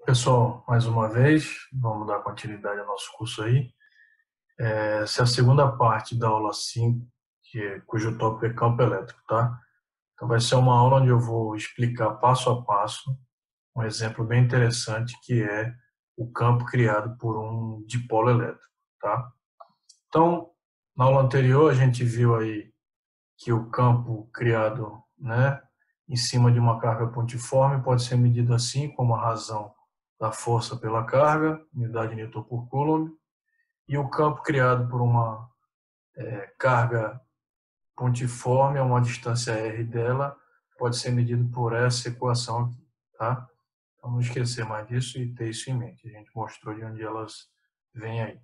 Pessoal, mais uma vez, vamos dar continuidade ao nosso curso aí. Essa é a segunda parte da aula 5, cujo tópico é campo elétrico, tá? Então vai ser uma aula onde eu vou explicar passo a passo um exemplo bem interessante que é o campo criado por um dipolo elétrico, tá? Então, na aula anterior a gente viu aí que o campo criado, né, em cima de uma carga pontiforme pode ser medido assim, como a razão da força pela carga, unidade Newton por Coulomb, e o campo criado por uma carga pontiforme a uma distância r dela pode ser medido por essa equação aqui, tá? Então não esquecer mais disso e ter isso em mente. A gente mostrou de onde elas vêm aí.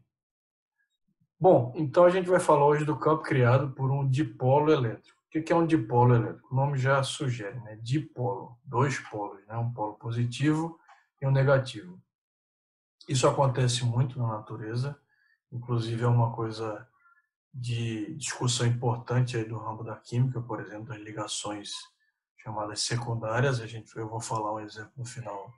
Bom, então a gente vai falar hoje do campo criado por um dipolo elétrico. O que é um dipolo elétrico? O nome já sugere, né? Dipolo, dois polos, né? Um polo positivo e um negativo. Isso acontece muito na natureza, inclusive é uma coisa de discussão importante aí do ramo da química, por exemplo, das ligações chamadas secundárias. Eu vou falar um exemplo no final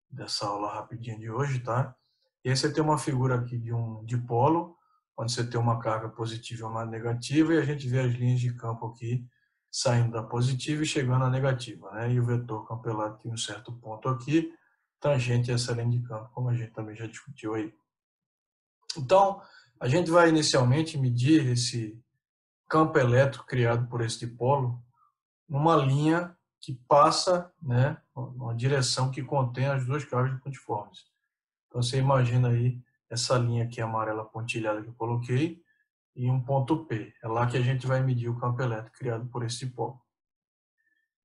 dessa aula rapidinho de hoje, tá? E aí você tem uma figura aqui de um dipolo, onde você tem uma carga positiva e uma negativa, e a gente vê as linhas de campo aqui saindo da positiva e chegando à negativa, né? E o vetor campo elétrico tem um certo ponto aqui, tangente a essa linha de campo, como a gente também já discutiu aí. Então, a gente vai inicialmente medir esse campo elétrico criado por esse dipolo numa linha que passa, né, uma direção que contém as duas cargas pontiformes. Então você imagina aí essa linha aqui amarela pontilhada que eu coloquei e um ponto P. É lá que a gente vai medir o campo elétrico criado por esse dipolo.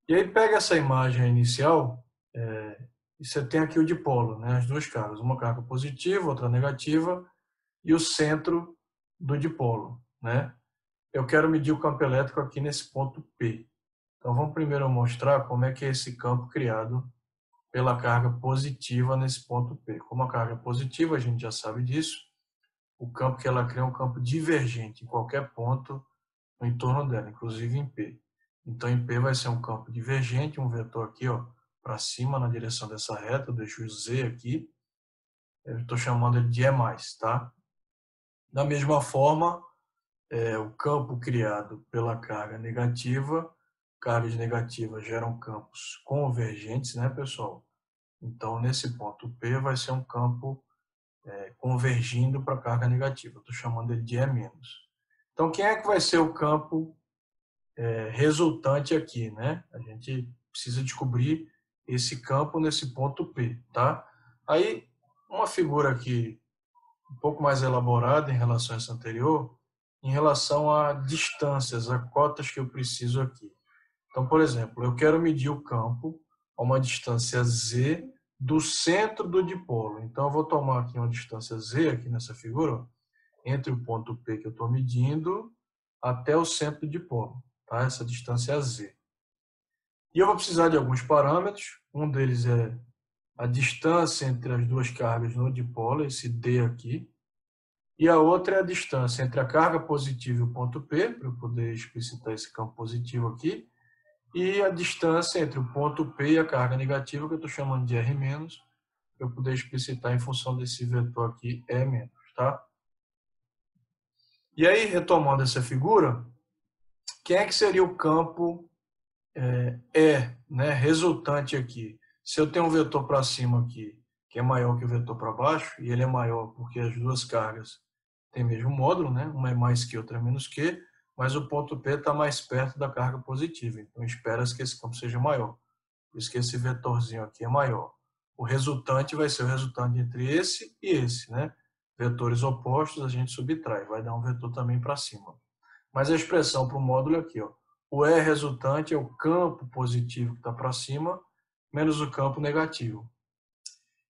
E aí pega essa imagem inicial e você tem aqui o dipolo, né, as duas cargas, uma carga positiva, outra negativa, e o centro do dipolo, né? Eu quero medir o campo elétrico aqui nesse ponto P. Então vamos primeiro mostrar como é que é esse campo criado pela carga positiva nesse ponto P. Como a carga é positiva, a gente já sabe disso, o campo que ela cria é um campo divergente em qualquer ponto no entorno dela, inclusive em P. Então em P vai ser um campo divergente, um vetor aqui, ó, para cima na direção dessa reta, eu deixo o Z aqui, eu estou chamando ele de E+, tá? Da mesma forma, o campo criado pela carga negativa, cargas negativas geram campos convergentes, né, pessoal? Então, nesse ponto P vai ser um campo convergindo para a carga negativa. Estou chamando ele de E-. Então, quem é que vai ser o campo resultante aqui, né? A gente precisa descobrir esse campo nesse ponto P, tá? Aí, uma figura aqui um pouco mais elaborada em relação a essa anterior, em relação a distâncias, a cotas que eu preciso aqui. Então, por exemplo, eu quero medir o campo a uma distância z do centro do dipolo. Então, eu vou tomar aqui uma distância z, aqui nessa figura, entre o ponto P que eu estou medindo até o centro do dipolo. Tá? Essa distância é z. E eu vou precisar de alguns parâmetros. Um deles é a distância entre as duas cargas no dipolo, esse d aqui. E a outra é a distância entre a carga positiva e o ponto P, para eu poder explicitar esse campo positivo aqui, e a distância entre o ponto P e a carga negativa, que eu estou chamando de R-, para eu poder explicitar em função desse vetor aqui, E-, tá? E aí, retomando essa figura, quem é que seria o campo né, resultante aqui? Se eu tenho um vetor para cima aqui, que é maior que o vetor para baixo, e ele é maior porque as duas cargas têm o mesmo módulo, né? Uma é mais que, outra é menos que, mas o ponto P está mais perto da carga positiva. Então, espera-se que esse campo seja maior. Por isso que esse vetorzinho aqui é maior. O resultante vai ser o resultante entre esse e esse, né? Vetores opostos a gente subtrai, vai dar um vetor também para cima. Mas a expressão para o módulo é aqui, ó. O E resultante é o campo positivo que está para cima, menos o campo negativo.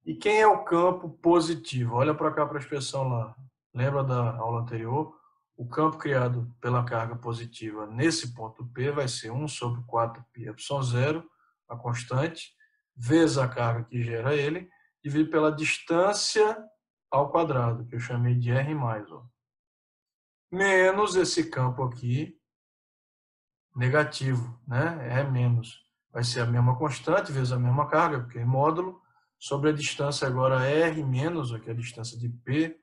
E quem é o campo positivo? Olha para cá para a expressão lá. Lembra da aula anterior? O campo criado pela carga positiva nesse ponto P vai ser 1 sobre 4πε0, a constante, vezes a carga que gera ele, dividido pela distância ao quadrado, que eu chamei de R+, ó. Menos esse campo aqui, negativo, né? É menos. Vai ser a mesma constante vezes a mesma carga, porque é módulo, sobre a distância agora R menos, aqui a distância de P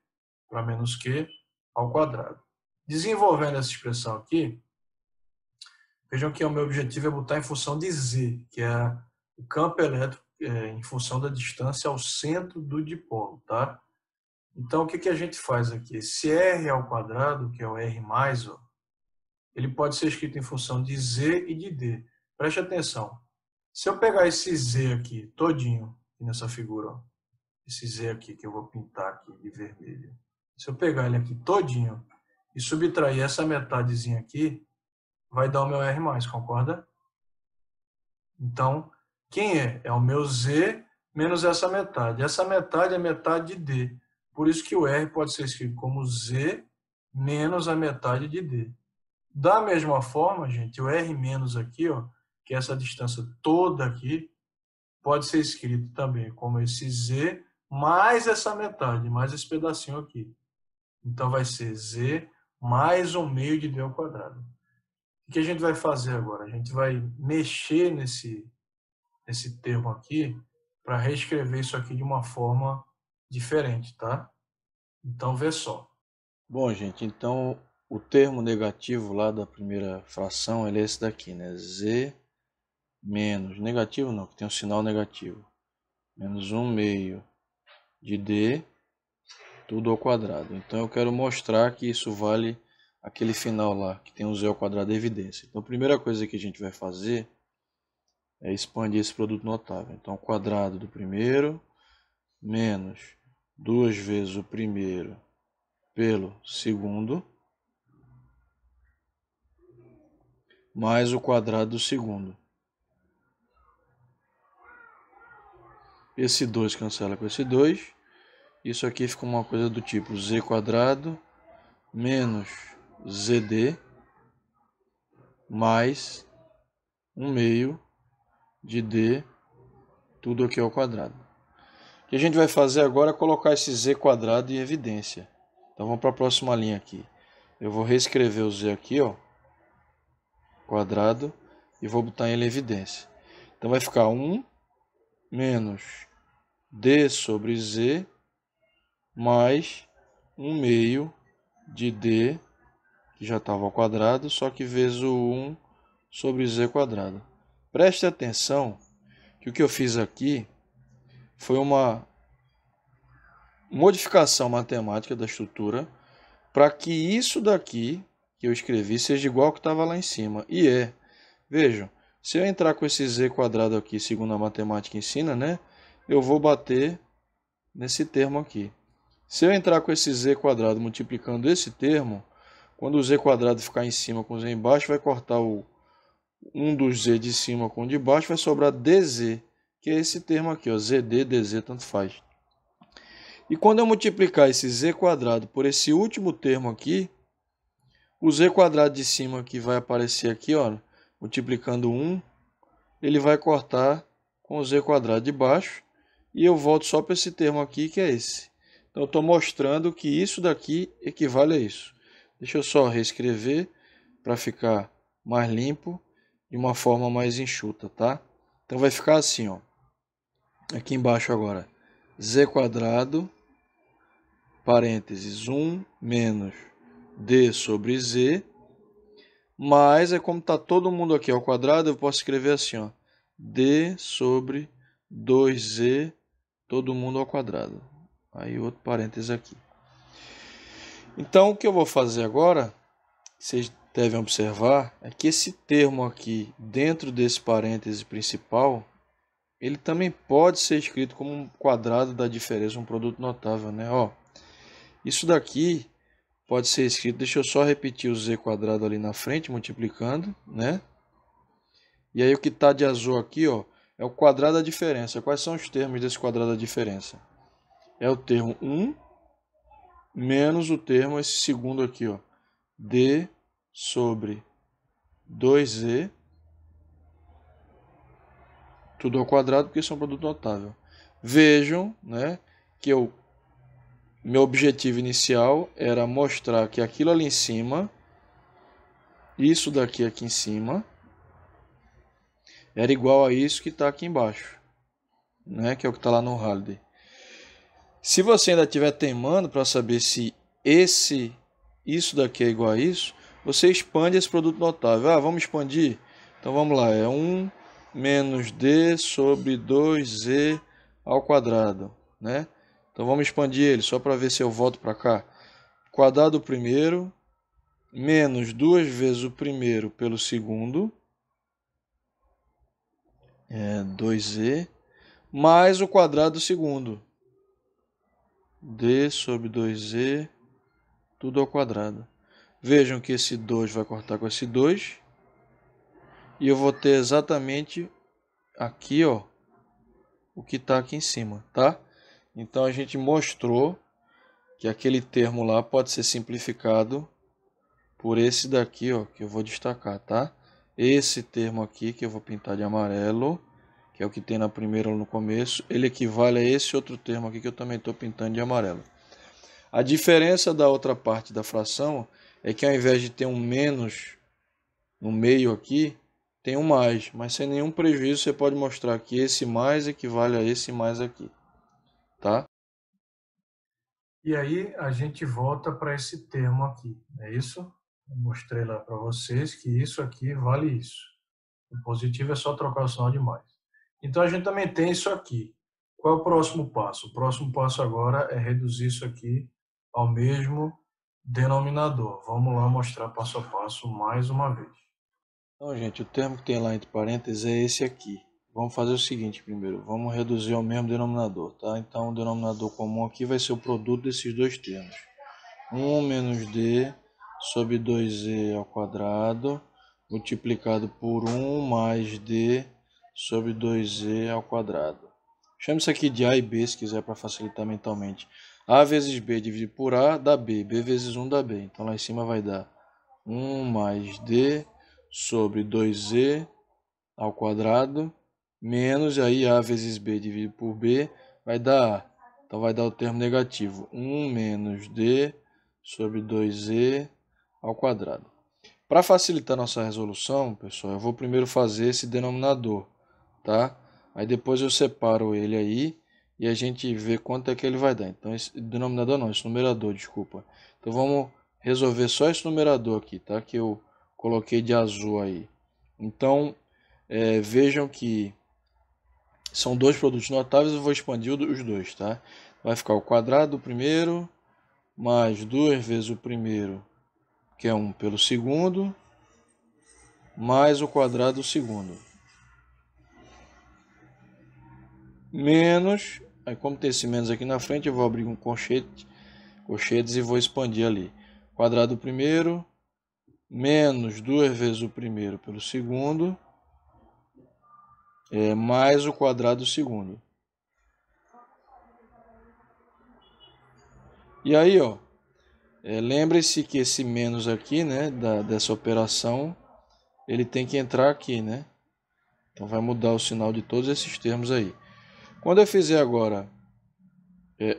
para menos Q ao quadrado. Desenvolvendo essa expressão aqui, vejam que o meu objetivo é botar em função de Z, que é o campo elétrico em função da distância ao centro do dipolo, tá? Então, o que a gente faz aqui? Esse R ao quadrado, que é o R mais, ó, ele pode ser escrito em função de Z e de D. Preste atenção. Se eu pegar esse Z aqui, todinho, nessa figura, ó, esse Z aqui que eu vou pintar aqui de vermelho. Se eu pegar ele aqui todinho e subtrair essa metadezinha aqui, vai dar o meu R+, concorda? Então, quem é? É o meu Z menos essa metade. Essa metade é metade de D. Por isso que o R pode ser escrito como Z menos a metade de D. Da mesma forma, gente, o R menos aqui, ó, que é essa distância toda aqui, pode ser escrito também como esse Z mais essa metade, mais esse pedacinho aqui. Então, vai ser Z mais 1/2 de D ao quadrado. O que a gente vai fazer agora? A gente vai mexer nesse termo aqui para reescrever isso aqui de uma forma diferente, tá? Então, vê só. Bom, gente, então o termo negativo lá da primeira fração ele é esse daqui, né? Z menos, negativo não, que tem um sinal negativo, menos 1/2 de D, tudo ao quadrado. Então eu quero mostrar que isso vale aquele final lá, que tem um Z ao quadrado de evidência. Então a primeira coisa que a gente vai fazer é expandir esse produto notável. Então o quadrado do primeiro menos 2 vezes o primeiro pelo segundo, mais o quadrado do segundo. Esse 2 cancela com esse 2. Isso aqui fica uma coisa do tipo z quadrado menos zd mais 1/2 de d, tudo aqui ao quadrado. O que a gente vai fazer agora é colocar esse z quadrado em evidência. Então vamos para a próxima linha aqui. Eu vou reescrever o z aqui, ó, quadrado, e vou botar ele em evidência. Então vai ficar 1 menos d sobre z mais 1/2 de d, que já estava ao quadrado, só que vezes o 1 sobre z quadrado. Preste atenção que o que eu fiz aqui foi uma modificação matemática da estrutura para que isso daqui que eu escrevi seja igual ao que estava lá em cima. E é. Vejam, se eu entrar com esse z quadrado aqui, segundo a matemática ensina, né, eu vou bater nesse termo aqui. Se eu entrar com esse z quadrado multiplicando esse termo, quando o z quadrado ficar em cima com o z embaixo, vai cortar um dos z de cima com o de baixo, vai sobrar dz, que é esse termo aqui, ó, zd, dz, tanto faz. E quando eu multiplicar esse z quadrado por esse último termo aqui, o z quadrado de cima que vai aparecer aqui, ó, multiplicando 1, ele vai cortar com o z quadrado de baixo, e eu volto só para esse termo aqui, que é esse. Então, eu estou mostrando que isso daqui equivale a isso. Deixa eu só reescrever para ficar mais limpo, de uma forma mais enxuta, tá? Então, vai ficar assim, ó. Aqui embaixo agora, z quadrado, parênteses, 1 menos d sobre z, mas é como está todo mundo aqui ao quadrado, eu posso escrever assim, ó, d sobre 2z, todo mundo ao quadrado. Aí outro parênteses aqui. Então o que eu vou fazer agora, vocês devem observar, é que esse termo aqui, dentro desse parêntese principal, ele também pode ser escrito como um quadrado da diferença, um produto notável, né? Ó, isso daqui pode ser escrito, deixa eu só repetir o z quadrado ali na frente, multiplicando, né? E aí o que está de azul aqui, ó, é o quadrado da diferença. Quais são os termos desse quadrado da diferença? É o termo 1 menos o termo, esse segundo aqui, ó, d sobre 2z, tudo ao quadrado, porque isso é um produto notável. Vejam, né, que meu objetivo inicial era mostrar que aquilo ali em cima, isso daqui aqui em cima, era igual a isso que está aqui embaixo. né, que é o que está lá no Halliday. Se você ainda estiver teimando para saber se isso daqui é igual a isso, você expande esse produto notável. Ah, vamos expandir? Então vamos lá, é 1 menos d sobre 2z ao quadrado, né? Então vamos expandir ele, só para ver se eu volto para cá. Quadrado do primeiro, menos 2 vezes o primeiro pelo segundo, 2z, mais o quadrado do segundo, d sobre 2z, tudo ao quadrado. Vejam que esse 2 vai cortar com esse 2, e eu vou ter exatamente aqui, ó, o que está aqui em cima, tá? Então a gente mostrou que aquele termo lá pode ser simplificado por esse daqui, ó, que eu vou destacar, tá? Esse termo aqui que eu vou pintar de amarelo, que é o que tem na primeira no começo, ele equivale a esse outro termo aqui que eu também estou pintando de amarelo. A diferença da outra parte da fração é que ao invés de ter um menos no meio aqui, tem um mais, mas sem nenhum prejuízo você pode mostrar que esse mais equivale a esse mais aqui, tá? E aí a gente volta para esse termo aqui, é isso? Eu mostrei lá para vocês que isso aqui vale isso. O positivo é só trocar o sinal de mais. Então a gente também tem isso aqui. Qual é o próximo passo? O próximo passo agora é reduzir isso aqui ao mesmo denominador. Vamos lá mostrar passo a passo mais uma vez. Então, gente, o termo que tem lá entre parênteses é esse aqui. Vamos fazer o seguinte primeiro, vamos reduzir ao mesmo denominador, tá? Então, o denominador comum aqui vai ser o produto desses dois termos. 1 menos d sobre 2z ao quadrado, multiplicado por 1 mais d sobre 2z ao quadrado. Chama isso aqui de A e B, se quiser, para facilitar mentalmente. A vezes B dividido por A dá B, B vezes 1 dá B. Então, lá em cima vai dar 1 mais d sobre 2z ao quadrado, menos, aí A vezes B dividido por B vai dar A. Então vai dar o termo negativo, 1 menos d sobre 2z ao quadrado. Para facilitar nossa resolução, pessoal, eu vou primeiro fazer esse denominador, tá? Aí depois eu separo ele aí e a gente vê quanto é que ele vai dar. Então esse denominador não, esse numerador, desculpa. Então vamos resolver só esse numerador aqui, tá? Que eu coloquei de azul aí. Então, vejam que são dois produtos notáveis, eu vou expandir os dois, tá? Vai ficar o quadrado do primeiro, mais 2 vezes o primeiro, que é 1 pelo segundo, mais o quadrado do segundo. Menos, aí como tem esse menos aqui na frente, eu vou abrir um colchetes e vou expandir ali. Quadrado do primeiro, menos 2 vezes o primeiro pelo segundo, mais o quadrado do segundo. E aí, ó, lembre-se que esse menos aqui, né, dessa operação, ele tem que entrar aqui, né? Então vai mudar o sinal de todos esses termos aí. Quando eu fizer agora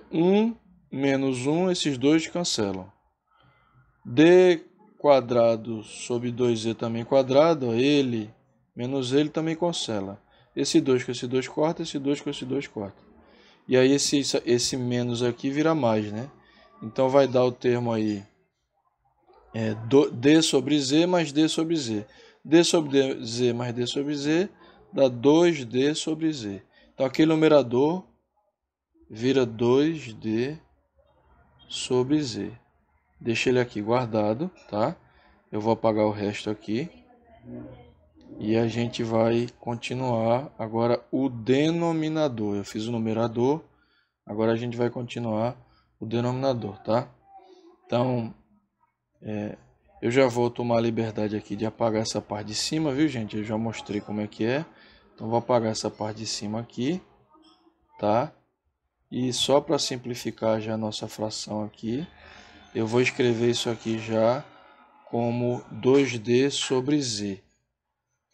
1 menos 1, esses dois cancelam. D quadrado sobre 2z também quadrado, ele menos ele também cancela. Esse 2 com esse 2 corta, esse 2 com esse 2 corta. E aí esse menos aqui vira mais, né? Então vai dar o termo aí d sobre z mais d sobre z. D sobre z mais d sobre z dá 2d sobre z. Então aquele numerador vira 2d sobre z. Deixa ele aqui guardado, tá? Eu vou apagar o resto aqui. E a gente vai continuar agora o denominador. Eu fiz o numerador, agora a gente vai continuar o denominador, tá? Então, eu já vou tomar a liberdade aqui de apagar essa parte de cima, viu, gente? Eu já mostrei como é que é. Então, vou apagar essa parte de cima aqui, tá? E só para simplificar já a nossa fração aqui, eu vou escrever isso aqui já como 2d sobre z.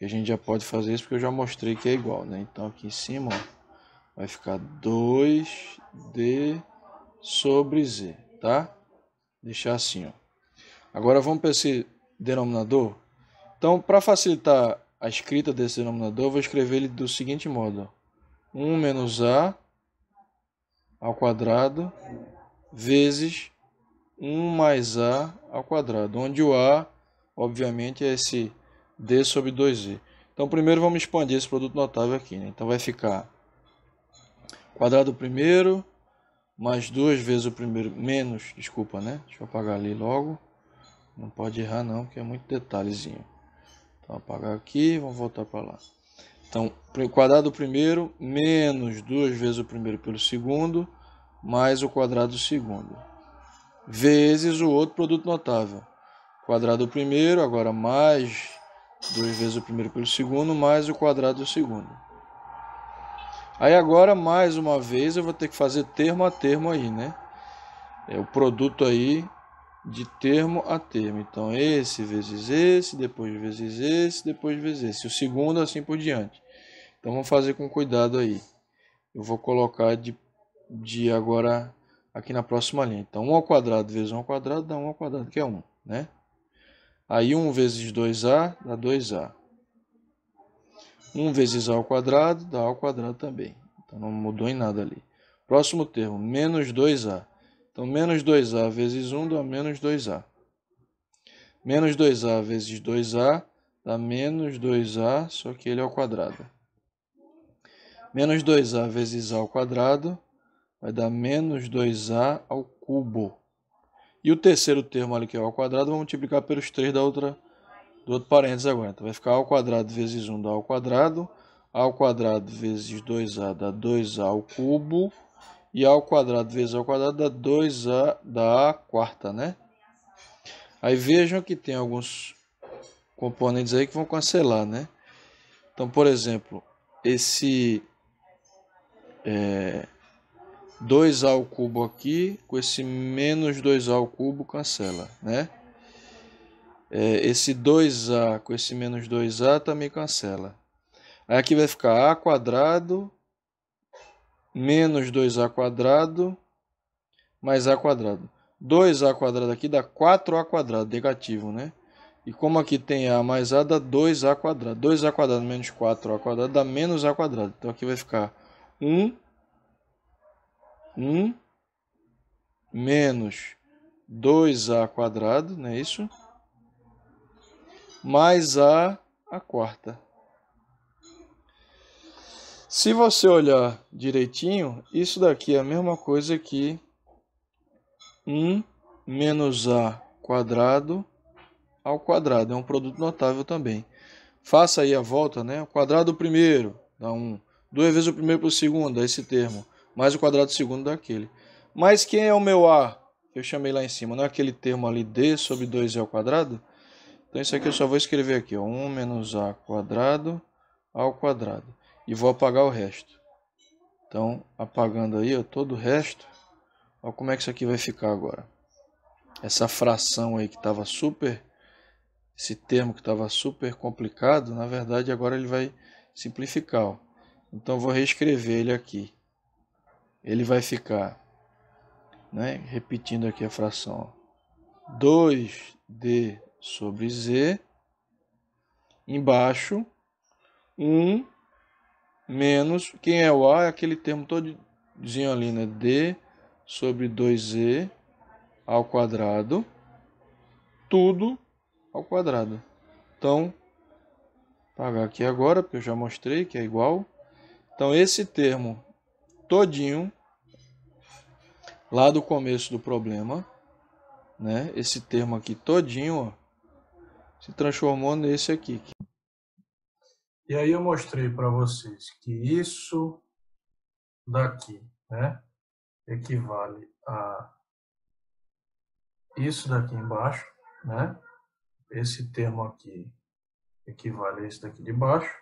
A gente já pode fazer isso porque eu já mostrei que é igual, né? Então aqui em cima, ó, vai ficar 2d sobre z, tá? Deixar assim, ó. Agora vamos para esse denominador. Então, para facilitar a escrita desse denominador, eu vou escrever ele do seguinte modo, ó. 1 menos A ao quadrado vezes 1 mais A ao quadrado, onde o A, obviamente, é esse D sobre 2Z. Então, primeiro vamos expandir esse produto notável aqui, né? Então, vai ficar quadrado do primeiro mais 2 vezes o primeiro, menos, desculpa, né? Deixa eu apagar ali logo. Não pode errar não, porque é muito detalhezinho. Então, apagar aqui, vamos voltar para lá. Então, quadrado do primeiro menos 2 vezes o primeiro pelo segundo, mais o quadrado do segundo, vezes o outro produto notável. Quadrado do primeiro, agora mais 2 vezes o primeiro pelo segundo, mais o quadrado do segundo. Aí agora, mais uma vez, eu vou ter que fazer termo a termo aí, né? É o produto aí de termo a termo. Então, esse vezes esse, depois vezes esse, depois vezes esse. O segundo, assim por diante. Então, vamos fazer com cuidado aí. Eu vou colocar de agora aqui na próxima linha. Então, 1 ao quadrado vezes 1 ao quadrado dá 1 ao quadrado, que é 1, né? Aí 1 vezes 2A dá 2A. 1 vezes A ao quadrado dá A ao quadrado também. Então, não mudou em nada ali. Próximo termo, menos 2A. Então, menos 2A vezes 1 dá menos 2A. Menos 2A vezes 2A dá menos 2A, só que ele é ao quadrado. Menos 2A vezes A ao quadrado vai dar menos 2A ao cubo. E o terceiro termo ali, que é A ao quadrado, vamos multiplicar pelos 3 do outro parênteses agora. Então, vai ficar A ao quadrado vezes 1 dá A ao quadrado. A ao quadrado vezes 2A dá 2A ao cubo. E A ao quadrado vezes A ao quadrado dá 2A dá A quarta, né? Aí vejam que tem alguns componentes aí que vão cancelar, né? Então, por exemplo, esse 2A ao cubo aqui, com esse menos 2A ao cubo, cancela, né? Esse 2A com esse menos 2A também cancela. Aí aqui vai ficar A quadrado menos 2A quadrado mais A quadrado. 2A quadrado aqui dá 4A quadrado, negativo, né? E como aqui tem A mais A, dá 2A quadrado. 2A quadrado menos 4A quadrado dá menos A quadrado. Então aqui vai ficar 1 menos 2A quadrado, não é isso? Mais A quarta. Se você olhar direitinho, isso daqui é a mesma coisa que 1 menos A quadrado ao quadrado. É um produto notável também. Faça aí a volta, né? O quadrado do primeiro dá 1. 2 vezes o primeiro para o segundo, dá esse termo. Mais o quadrado do segundo dá aquele. Mas quem é o meu A? Que eu chamei lá em cima. Não é aquele termo ali, D sobre 2 ao quadrado? Então isso aqui eu só vou escrever aqui, ó, 1 menos A quadrado ao quadrado. E vou apagar o resto. Então, apagando aí, ó, todo o resto. Olha como é que isso aqui vai ficar agora. Essa fração aí que estava super... Esse termo que estava super complicado, na verdade agora ele vai simplificar. Ó. Então eu vou reescrever ele aqui. Ele vai ficar, né, repetindo aqui a fração. Ó, 2D sobre Z. Embaixo, 1 menos... Quem é o A? É aquele termo todinho ali, né? D sobre 2Z ao quadrado. Tudo ao quadrado. Então, apagar aqui agora, porque eu já mostrei que é igual. Então, esse termo todinho, lá do começo do problema, né? Esse termo aqui todinho, ó, se transformou nesse aqui. E aí eu mostrei para vocês que isso daqui, né, equivale a isso daqui embaixo, né? Esse termo aqui equivale a esse daqui de baixo.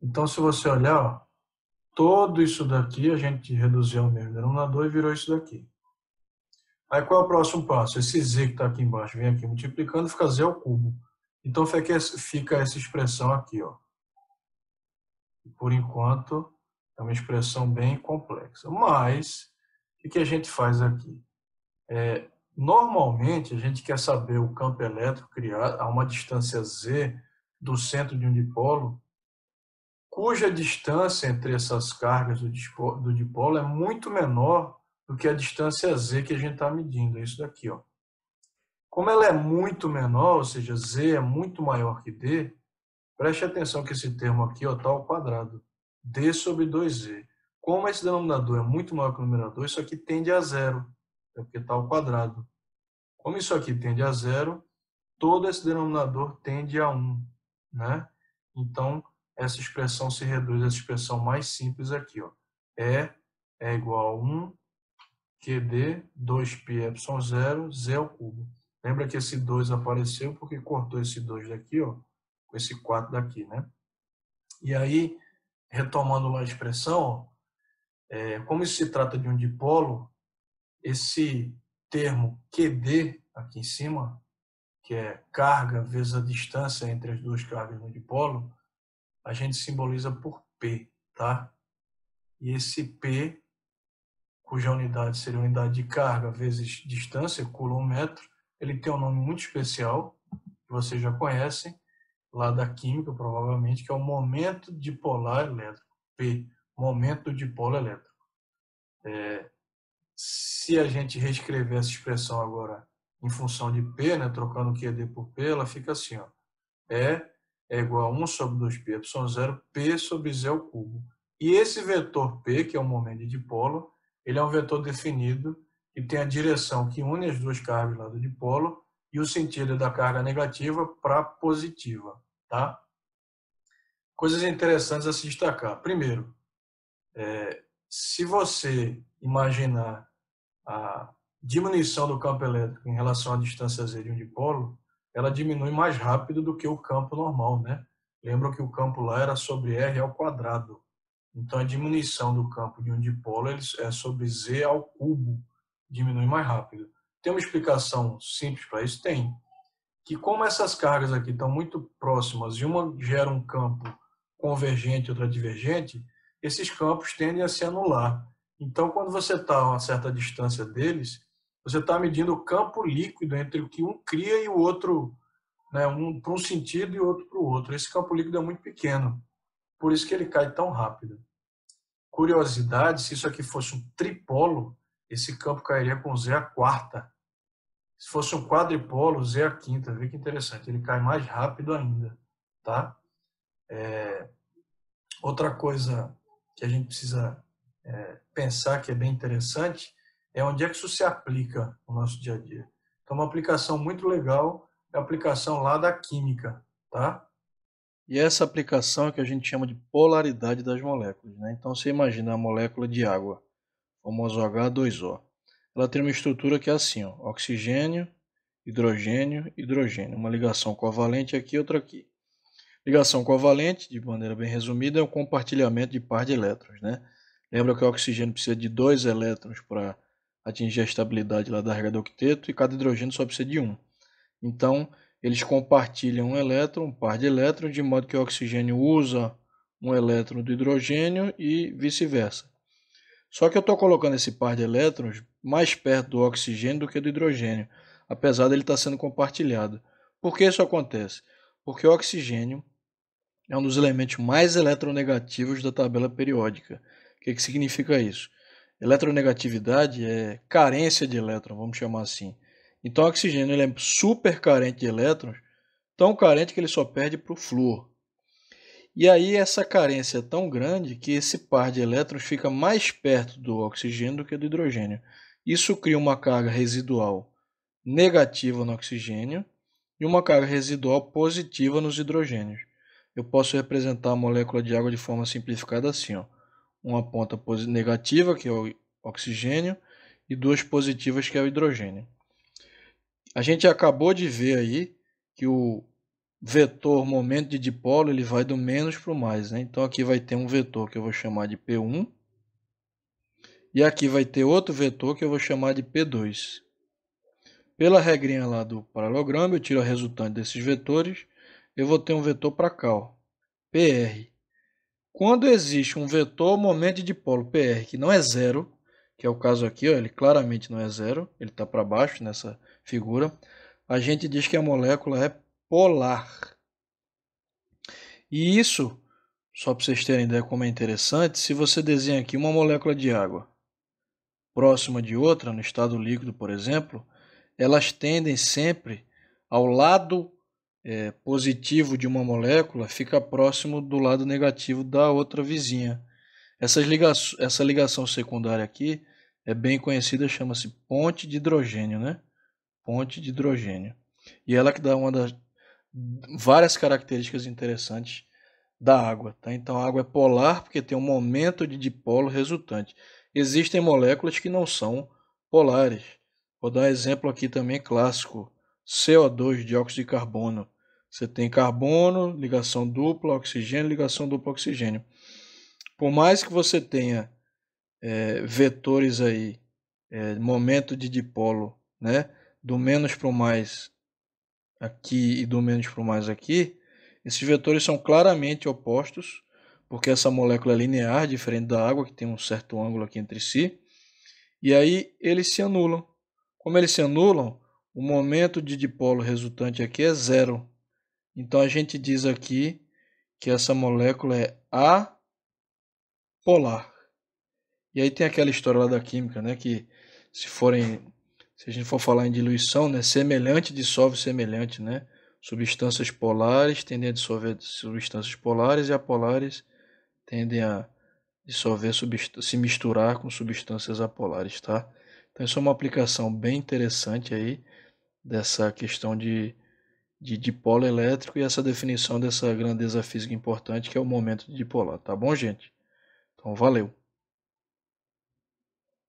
Então, se você olhar, ó, todo isso daqui a gente reduziu ao mesmo denominador e virou isso daqui. Aí qual é o próximo passo? Esse z que está aqui embaixo vem aqui multiplicando, fica z ao cubo. Então fica essa expressão aqui, ó. Por enquanto, é uma expressão bem complexa. Mas, o que a gente faz aqui? Normalmente, a gente quer saber o campo elétrico criado a uma distância z do centro de um dipolo cuja distância entre essas cargas do dipolo é muito menor do que a distância Z que a gente está medindo. É isso daqui, ó. Como ela é muito menor, ou seja, Z é muito maior que D, preste atenção que esse termo aqui está ao quadrado. D sobre 2Z. Como esse denominador é muito maior que o numerador, isso aqui tende a zero, porque está ao quadrado. Como isso aqui tende a zero, todo esse denominador tende a 1, né? Então, essa expressão se reduz à expressão mais simples aqui, ó. É igual a 1 QD 2πε0 Z ao cubo. Lembra que esse 2 apareceu porque cortou esse 2 daqui, ó, com esse 4 daqui, né? E aí, retomando lá a expressão, ó, como isso se trata de um dipolo, esse termo QD aqui em cima, que é carga vezes a distância entre as duas cargas no dipolo, a gente simboliza por P, tá? E esse P, cuja unidade seria a unidade de carga vezes distância, coulomb-metro, ele tem um nome muito especial, que vocês já conhecem, lá da química, provavelmente, que é o momento dipolar elétrico. P, momento dipolo elétrico. Se a gente reescrever essa expressão agora em função de P, né, trocando QD por P, ela fica assim, ó. É igual a 1 sobre 2πε0, P sobre Z ao cubo. E esse vetor P, que é o momento de dipolo, ele é um vetor definido que tem a direção que une as duas cargas lá do dipolo e o sentido da carga negativa para positiva, tá? Coisas interessantes a se destacar. Primeiro, se você imaginar a diminuição do campo elétrico em relação à distância Z de um dipolo, ela diminui mais rápido do que o campo normal, né? Lembram que o campo lá era sobre R ao quadrado. Então, a diminuição do campo de um dipolo é sobre Z ao cubo, diminui mais rápido. Tem uma explicação simples para isso? Tem. Que como essas cargas aqui estão muito próximas e uma gera um campo convergente e outra divergente, esses campos tendem a se anular. Então, quando você está a uma certa distância deles, você está medindo o campo líquido entre o que um cria e o outro, né, um para um sentido e outro para o outro. Esse campo líquido é muito pequeno, por isso que ele cai tão rápido. Curiosidade, se isso aqui fosse um tripolo, esse campo cairia com Z à quarta. Se fosse um quadripolo, Z à quinta. Vê que interessante, ele cai mais rápido ainda, tá? Outra coisa que a gente precisa pensar que é bem interessante é onde é que isso se aplica no nosso dia a dia. Então, uma aplicação muito legal é a aplicação lá da química, tá? E essa aplicação é que a gente chama de polaridade das moléculas, né? Então você imagina a molécula de água, famoso H2O. Ela tem uma estrutura que é assim, ó, oxigênio, hidrogênio, hidrogênio. Uma ligação covalente aqui, outra aqui. Ligação covalente, de maneira bem resumida, é um compartilhamento de par de elétrons, né? Lembra que o oxigênio precisa de 2 elétrons para atingir a estabilidade lá da regra do octeto e cada hidrogênio só precisa de 1. Então, eles compartilham um elétron, um par de elétrons, de modo que o oxigênio usa um elétron do hidrogênio e vice-versa. Só que eu estou colocando esse par de elétrons mais perto do oxigênio do que do hidrogênio, apesar dele estar sendo compartilhado. Por que isso acontece? Porque o oxigênio é um dos elementos mais eletronegativos da tabela periódica. O que significa isso? Eletronegatividade é carência de elétron, vamos chamar assim. Então o oxigênio ele é super carente de elétrons, tão carente que ele só perde para o flúor. E aí essa carência é tão grande que esse par de elétrons fica mais perto do oxigênio do que do hidrogênio. Isso cria uma carga residual negativa no oxigênio e uma carga residual positiva nos hidrogênios. Eu posso representar a molécula de água de forma simplificada assim, ó. Uma ponta negativa, que é o oxigênio, e duas positivas, que é o hidrogênio. A gente acabou de ver aí que o vetor momento de dipolo ele vai do menos para o mais, né? Então aqui vai ter um vetor que eu vou chamar de P1 e aqui vai ter outro vetor que eu vou chamar de P2. Pela regrinha lá do paralelogramo, eu tiro a resultante desses vetores, eu vou ter um vetor para cá, ó, PR. Quando existe um vetor momento de dipolo PR que não é zero, que é o caso aqui, ó, ele claramente não é zero, ele está para baixo nessa figura, a gente diz que a molécula é polar. E isso só para vocês terem ideia como é interessante, se você desenha aqui uma molécula de água próxima de outra, no estado líquido, por exemplo, elas tendem sempre ao lado positivo de uma molécula, fica próximo do lado negativo da outra vizinha. Essa ligação secundária aqui é bem conhecida, chama-se ponte de hidrogênio, né? Ponte de hidrogênio. E ela que dá uma das várias características interessantes da água, tá? Então a água é polar porque tem um momento de dipolo resultante. Existem moléculas que não são polares. Vou dar um exemplo aqui também clássico: CO2, dióxido de carbono. Você tem carbono, ligação dupla, oxigênio, ligação dupla, oxigênio. Por mais que você tenha vetores aí, momento de dipolo, né, do menos para o mais aqui e do menos para o mais aqui, esses vetores são claramente opostos, porque essa molécula é linear, diferente da água, que tem um certo ângulo aqui entre si, e aí eles se anulam. Como eles se anulam, o momento de dipolo resultante aqui é zero. Então a gente diz aqui que essa molécula é apolar. E aí tem aquela história lá da química, né, que se a gente for falar em diluição, né, semelhante dissolve semelhante, né? Substâncias polares tendem a dissolver substâncias polares e apolares tendem a dissolver, se misturar com substâncias apolares, tá? Então isso é uma aplicação bem interessante aí dessa questão de dipolo elétrico e essa definição dessa grandeza física importante que é o momento de dipolar, tá bom, gente? Então valeu!